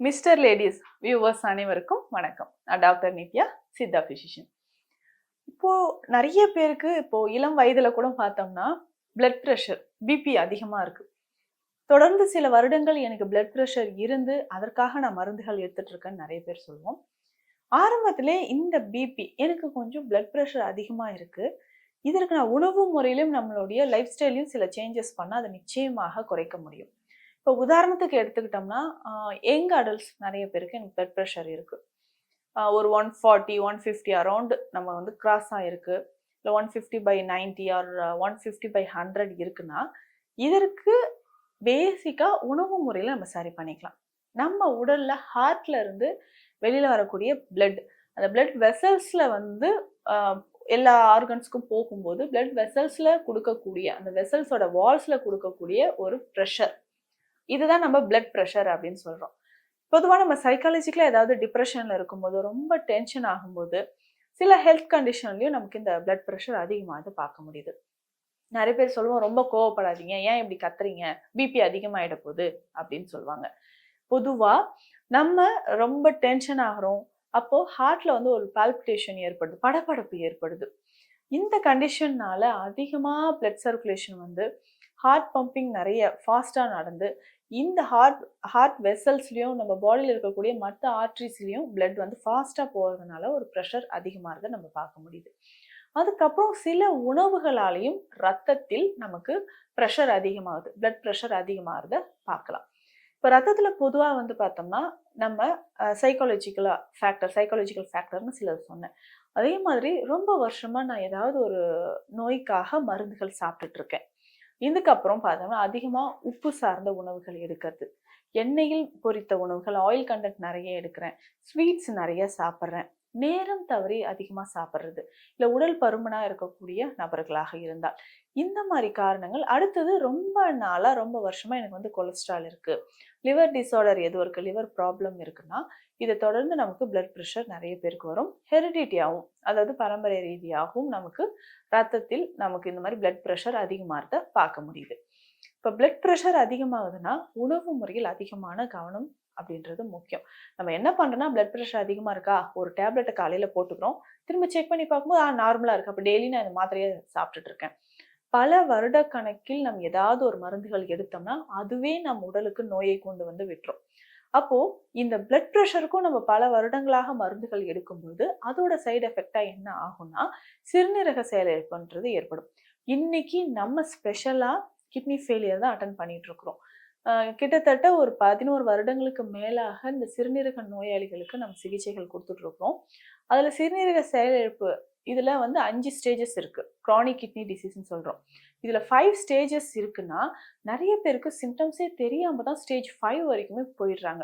Mister ladies viewers அனைவருக்கும் வணக்கம். நான் டாக்டர் நித்யா, சித்தா பிசிஷியன். இப்போ நிறைய பேருக்கு இப்போ இளம் வயதுல கூட பார்த்தோம்னா பிளட் ப்ரெஷர், பிபி அதிகமா இருக்கு. தொடர்ந்து சில வருடங்கள் எனக்கு பிளட் ப்ரெஷர் இருந்து அதற்காக நான் மருந்துகள் எடுத்துட்டு இருக்கேன்னு நிறைய பேர் சொல்லுவோம். ஆரம்பத்திலே இந்த பிபி எனக்கு கொஞ்சம் பிளட் ப்ரெஷர் அதிகமா இருக்கு. இதற்கு நான் உணவு முறையிலும் நம்மளுடைய லைஃப் ஸ்டைலையும் சில சேஞ்சஸ் பண்ணால் அதை நிச்சயமாக குறைக்க முடியும். இப்போ உதாரணத்துக்கு எடுத்துக்கிட்டோம்னா யங் அடல்ட்ஸ் நிறைய பேருக்கு எனக்கு பிளட் ப்ரெஷர் இருக்குது. ஒரு 140 150 அரௌண்ட் நம்ம வந்து கிராஸ் ஆகிருக்கு. இல்லை 150/90 ஆர் 150/100 இருக்குன்னா இதற்கு பேசிக்காக உணவு முறையில் நம்ம சரி பண்ணிக்கலாம். நம்ம உடலில் ஹார்ட்ல இருந்து வெளியில் வரக்கூடிய பிளட், அந்த பிளட் வெசல்ஸில் வந்து எல்லா ஆர்கன்ஸ்க்கும் போகும்போது பிளட் வெசல்ஸில் கொடுக்கக்கூடிய அந்த வெசல்ஸோட வால்ஸில் கொடுக்கக்கூடிய ஒரு ப்ரெஷர், இதுதான் நம்ம பிளட் ப்ரெஷர் அப்படின்னு சொல்கிறோம். பொதுவாக நம்ம சைக்காலஜிக்கலாக ஏதாவது டிப்ரெஷனில் இருக்கும்போது, ரொம்ப டென்ஷன் ஆகும்போது, சில ஹெல்த் கண்டிஷன்லையும் நமக்கு இந்த பிளட் ப்ரெஷர் அதிகமாக பார்க்க முடியுது. நிறைய பேர் சொல்லுவோம், ரொம்ப கோவப்படாதீங்க, ஏன் இப்படி கத்துறீங்க, பிபி அதிகமாகிட போகுது அப்படின்னு சொல்லுவாங்க. பொதுவாக நம்ம ரொம்ப டென்ஷன் ஆகிறோம், அப்போது ஹார்ட்டில் வந்து ஒரு பால்பிட்டேஷன் ஏற்படுது, படபடப்பு ஏற்படுது. இந்த கண்டிஷன்னால அதிகமாக பிளட் சர்க்குலேஷன் வந்து ஹார்ட் பம்பிங் நிறைய ஃபாஸ்ட்டாக நடந்து இந்த ஹார்ட் வெசல்ஸ்லையும் நம்ம பாடியில் இருக்கக்கூடிய மற்ற ஆர்ட்ரிஸ்லையும் பிளட் வந்து ஃபாஸ்ட்டாக போகிறதுனால ஒரு ப்ரெஷர் அதிகமாகிறத நம்ம பார்க்க முடியுது. அதுக்கப்புறம் சில உணவுகளாலையும் ரத்தத்தில் நமக்கு ப்ரெஷர் அதிகமாகுது, பிளட் ப்ரெஷர் அதிகமாகிறத பார்க்கலாம். இப்போ ரத்தத்தில் பொதுவாக வந்து பார்த்தோம்னா நம்ம சைக்காலஜிக்கல் ஃபேக்டர்னு சிலர் சொன்னேன். அதே மாதிரி ரொம்ப வருஷமாக நான் ஏதாவது ஒரு நோய்க்காக மருந்துகள் சாப்பிட்டுட்டு இருக்கேன். இதுக்கப்புறம் பார்த்தோம்னா அதிகமாக உப்பு சார்ந்த உணவுகள் எடுக்கிறது, எண்ணெயில் பொரித்த உணவுகள், ஆயில் கண்டென்ட் நிறைய எடுக்கிறேன், ஸ்வீட்ஸ் நிறைய சாப்பிட்றேன், நேரம் தவறி அதிகமாக சாப்பிட்றது, இல்லை உடல் பருமனாக இருக்கக்கூடிய நபர்களாக இருந்தால் இந்த மாதிரி காரணங்கள். அடுத்தது ரொம்ப நாளாக ரொம்ப வருஷமாக எனக்கு வந்து கொலஸ்ட்ரால் இருக்குது, லிவர் டிஸார்டர் எதுவும் இருக்குது, லிவர் ப்ராப்ளம் இருக்குன்னா இதை தொடர்ந்து நமக்கு பிளட் ப்ரெஷர் நிறைய பேருக்கு வரும். ஹெரிடிட்டியாகவும், அதாவது பரம்பரை ரீதியாகவும் நமக்கு ரத்தத்தில் நமக்கு இந்த மாதிரி பிளட் ப்ரெஷர் அதிகமாகிறத பார்க்க முடியுது. இப்போ பிளட் ப்ரெஷர் அதிகமாகுதுன்னா உணவு முறையில் அதிகமான கவனம் அப்படின்றது முக்கியம். நம்ம என்ன பண்ணுறோன்னா பிளட் ப்ரெஷர் அதிகமாக இருக்கா, ஒரு டேப்லெட்டை காலையில் போட்டுக்கிறோம், திரும்ப செக் பண்ணி பார்க்கும்போது நார்மலாக இருக்குது, அப்போ டெய்லி நான் இந்த மாத்திரையை சாப்பிட்டுட்டு இருக்கேன். பல வருட கணக்கில் நம்ம ஏதாவது ஒரு மருந்துகள் எடுத்தோம்னா அதுவே நம்ம உடலுக்கு நோயை கொண்டு வந்து விட்டுரும். அப்போ இந்த பிளட் ப்ரெஷருக்கும் நம்ம பல வருடங்களாக மருந்துகள் எடுக்கும்போது அதோட சைடு எஃபெக்டா என்ன ஆகும்னா சிறுநீரக செயலிழப்புன்றது ஏற்படும். இன்னைக்கு நம்ம ஸ்பெஷலா கிட்னி ஃபெயிலியர் தான் அட்டன் பண்ணிட்டு இருக்கிறோம். கிட்டத்தட்ட ஒரு 11 வருடங்களுக்கு மேலாக இந்த சிறுநீரக நோயாளிகளுக்கு நம்ம சிகிச்சைகள் கொடுத்துட்டு இருக்கோம். அதுல சிறுநீரக செயலிழப்பு இதுல வந்து 5 ஸ்டேஜஸ் இருக்கு. கிரானிக் கிட்னி டிசீஸ்ன்னு சொல்றோம். இதுல 5 ஸ்டேஜஸ் இருக்குன்னா நிறைய பேருக்கு சிம்டம்ஸே தெரியாம தான் ஸ்டேஜ் 5 வரைக்குமே போயிடுறாங்க.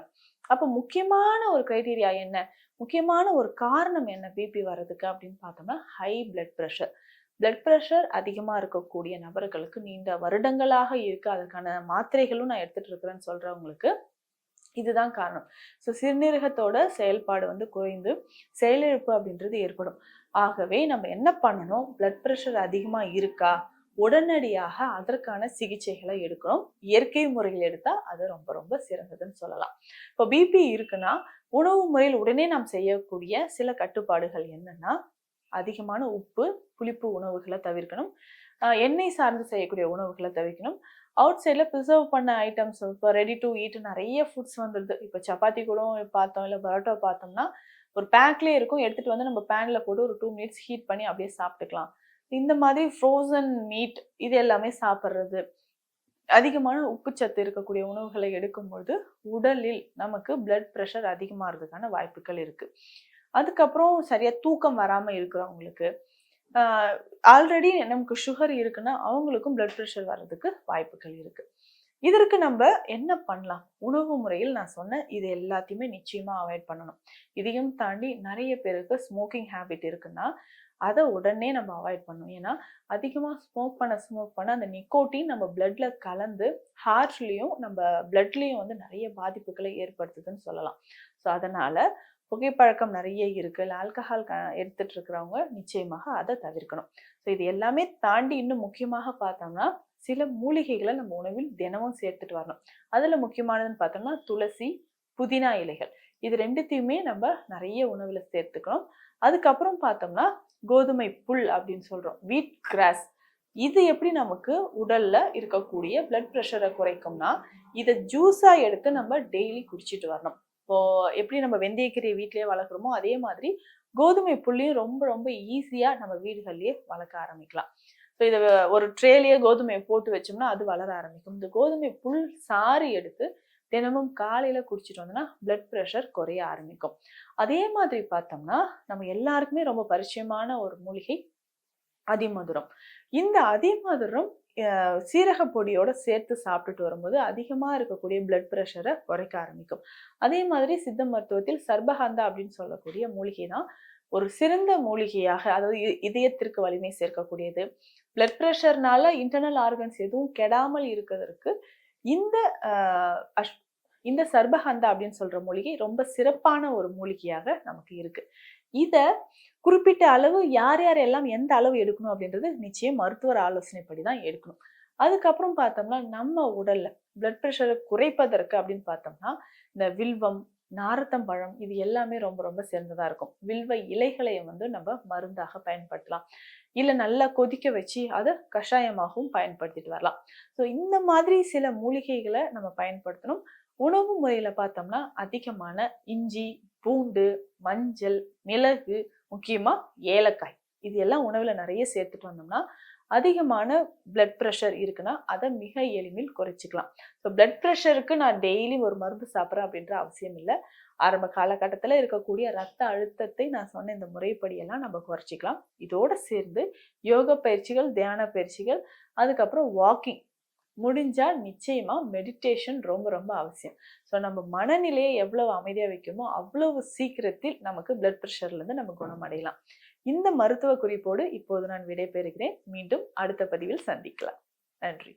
அப்போ முக்கியமான ஒரு கிரைட்டீரியா என்ன, முக்கியமான ஒரு காரணம் என்ன பிபி வர்றதுக்கு அப்படின்னு பார்த்தோம்னா high blood pressure. Blood pressure அதிகமாக இருக்கக்கூடிய நபர்களுக்கு நீண்ட வருடங்களாக இருக்கு, அதற்கான மாத்திரைகளும் நான் எடுத்துட்டு இருக்கிறேன்னு சொல்றவங்களுக்கு இதுதான் காரணம். ஸோ சிறுநீரகத்தோட செயல்பாடு வந்து குறைந்து செயலிழப்பு அப்படின்றது ஏற்படும். ஆகவே நம்ம என்ன பண்ணணும், பிளட் ப்ரெஷர் அதிகமாக இருக்கா, உடனடியாக அதற்கான சிகிச்சைகளை எடுக்கணும். இயற்கை முறையில் எடுத்தா அது ரொம்ப ரொம்ப சிறந்ததுன்னு சொல்லலாம். இப்போ பிபி இருக்குன்னா உணவு முறையில் உடனே நாம் செய்யக்கூடிய சில கட்டுப்பாடுகள் என்னன்னா, அதிகமான உப்பு புளிப்பு உணவுகளை தவிர்க்கணும், எண்ணெய் சார்ந்து செய்யக்கூடிய உணவுகளை தவிர்க்கணும். அவுட் சைடில் ப்ரிசர்வ் பண்ண ஐட்டம்ஸ், இப்போ ரெடி டு ஈட் நிறைய ஃபுட்ஸ் வந்துடுது. இப்போ சப்பாத்தி கூட பார்த்தோம், இல்லை பரோட்டா பார்த்தோம்னா ஒரு பேக்லேயே இருக்கும், எடுத்துகிட்டு வந்து நம்ம பேனில் போட்டு ஒரு 2 மினிட்ஸ் ஹீட் பண்ணி அப்படியே சாப்பிட்டுக்கலாம். இந்த மாதிரி ஃப்ரோசன் மீட் இது எல்லாமே சாப்பிட்றது, அதிகமான உப்புச்சத்து இருக்கக்கூடிய உணவுகளை எடுக்கும்போது உடலில் நமக்கு பிளட் ப்ரெஷர் அதிகமாகிறதுக்கான வாய்ப்புகள் இருக்குது. அதுக்கப்புறம் சரியாக தூக்கம் வராமல் இருக்கிறவங்களுக்கு, ஆல்ரெடி நமக்கு சுகர் இருக்குன்னா அவங்களுக்கும் பிளட் ப்ரெஷர் வர்றதுக்கு வாய்ப்புகள் இருக்குது. இதற்கு நம்ம என்ன பண்ணலாம், உணவு முறையில் நான் சொன்ன இது எல்லாத்தையுமே நிச்சயமாக அவாய்ட் பண்ணணும். இதையும் தாண்டி நிறைய பேருக்கு ஸ்மோக்கிங் ஹேபிட் இருக்குன்னா அதை உடனே நம்ம அவாய்ட் பண்ணணும். ஏன்னா அதிகமாக ஸ்மோக் பண்ண அந்த நிக்கோட்டின் நம்ம பிளட்ல கலந்து ஹார்ட்லேயும் நம்ம பிளட்லேயும் வந்து நிறைய பாதிப்புகளை ஏற்படுத்துதுன்னு சொல்லலாம். ஸோ அதனால புகைப்பழக்கம் நிறைய இருக்கு, இல்லை ஆல்கஹால் எடுத்துட்டு இருக்கிறவங்க நிச்சயமாக அதை தவிர்க்கணும். ஸோ இது எல்லாமே தாண்டி இன்னும் முக்கியமாக பார்த்தோம்னா சில மூலிகைகளை நம்ம உணவில் தினமும் சேர்த்துட்டு வரணும். அதில் முக்கியமானதுன்னு பார்த்தோம்னா துளசி, புதினா இலைகள், இது ரெண்டுத்தையுமே நம்ம நிறைய உணவுல சேர்த்துக்கணும். அதுக்கப்புறம் பார்த்தோம்னா கோதுமை புல் அப்படின்னு சொல்றோம், வீட் கிராஸ். இது எப்படி நமக்கு உடல்ல இருக்கக்கூடிய பிளட் ப்ரெஷரை குறைக்கும்னா, இதை ஜூஸா எடுத்து நம்ம டெய்லி குடிச்சிட்டு வரணும். இப்போ எப்படி நம்ம வெந்தயக்கீரையை வீட்டிலேயே வளர்க்குறோமோ அதே மாதிரி கோதுமை புல்லையும் ரொம்ப ரொம்ப ஈஸியா நம்ம வீடுகள்லயே வளர்க்க ஆரம்பிக்கலாம். ஸோ இதை ஒரு ட்ரேலயே கோதுமையை போட்டு வச்சோம்னா அது வளர ஆரம்பிக்கும். இந்த கோதுமை புல் சாறு எடுத்து தினமும் காலையில குடிச்சிட்டு வந்தோம்னா பிளட் ப்ரெஷர் குறைய ஆரம்பிக்கும். அதே மாதிரி பார்த்தோம்னா நம்ம எல்லாருக்குமே ரொம்ப பரிச்சயமான ஒரு மூலிகை அதிமதுரம். இந்த அதிமதுரம் சீரக பொடியோட சேர்த்து சாப்பிட்டுட்டு வரும்போது அதிகமா இருக்கக்கூடிய பிளட் ப்ரெஷரை குறைக்க ஆரம்பிக்கும். அதே மாதிரி சித்த மருத்துவத்தில் சர்பகாந்தா அப்படின்னு சொல்லக்கூடிய மூலிகை தான் ஒரு சிறந்த மூலிகையாக, அதாவது இதயத்திற்கு வலிமை சேர்க்கக்கூடியது. பிளட் ப்ரெஷர்னால இன்டர்னல் ஆர்கன்ஸ் எதுவும் கெடாமல் இருக்கிறதுக்கு இந்த இந்த சர்பகந்தா அப்படின்னு சொல்ற மூலிகை ரொம்ப சிறப்பான ஒரு மூலிகையாக நமக்கு இருக்கு. இத குறிப்பிட்ட அளவு யார் யார் எல்லாம் எந்த அளவு எடுக்கணும் அப்படின்றது நிச்சயம் மருத்துவர் ஆலோசனைப்படி தான் எடுக்கணும். அதுக்கப்புறம் பார்த்தோம்னா நம்ம உடல்ல பிளட் ப்ரெஷரை குறைப்பதற்கு அப்படின்னு பார்த்தோம்னா இந்த வில்வம், நாரத்தம்பழம் இது எல்லாமே ரொம்ப ரொம்ப சிறந்ததா இருக்கும். வில்வ இலைகளை நம்ம மருந்தாக பயன்படுத்தலாம். இல்ல நல்லா கொதிக்க வச்சு அதை கஷாயமாகவும் பயன்படுத்திட்டு வரலாம். ஸோ இந்த மாதிரி சில மூலிகைகளை நம்ம பயன்படுத்தணும். உணவு முறையில பார்த்தோம்னா அதிகமான இஞ்சி, பூண்டு, மஞ்சள், மிளகு, முக்கியமா ஏலக்காய் இது எல்லாம் உணவுல நிறைய சேர்த்துட்டு வந்தோம்னா அதிகமான பிளட் ப்ரெஷர் இருக்குன்னா அதை மிக எளிமையில் குறைச்சிக்கலாம். ஸோ பிளட் ப்ரெஷருக்கு நான் டெய்லி ஒரு மருந்து சாப்பிட்றேன் அப்படின்ற அவசியம் இல்லை. ஆரம்ப காலகட்டத்தில் இருக்கக்கூடிய ரத்த அழுத்தத்தை நான் சொன்ன இந்த முறைப்படியெல்லாம் நம்ம குறைச்சிக்கலாம். இதோட சேர்ந்து யோக பயிற்சிகள், தியான பயிற்சிகள், அதுக்கப்புறம் வாக்கிங், முடிஞ்சா நிச்சயமா மெடிடேஷன் ரொம்ப ரொம்ப அவசியம். ஸோ நம்ம மனநிலையை எவ்வளவு அமைதியா வைக்குமோ அவ்வளவு சீக்கிரத்தில் நமக்கு பிளட் ப்ரெஷர்ல இருந்து நம்ம குணமடையலாம். இந்த மருத்துவ குறிப்போடு இப்போது நான் விடைபெறுகிறேன். மீண்டும் அடுத்த பதிவில் சந்திக்கலாம். நன்றி.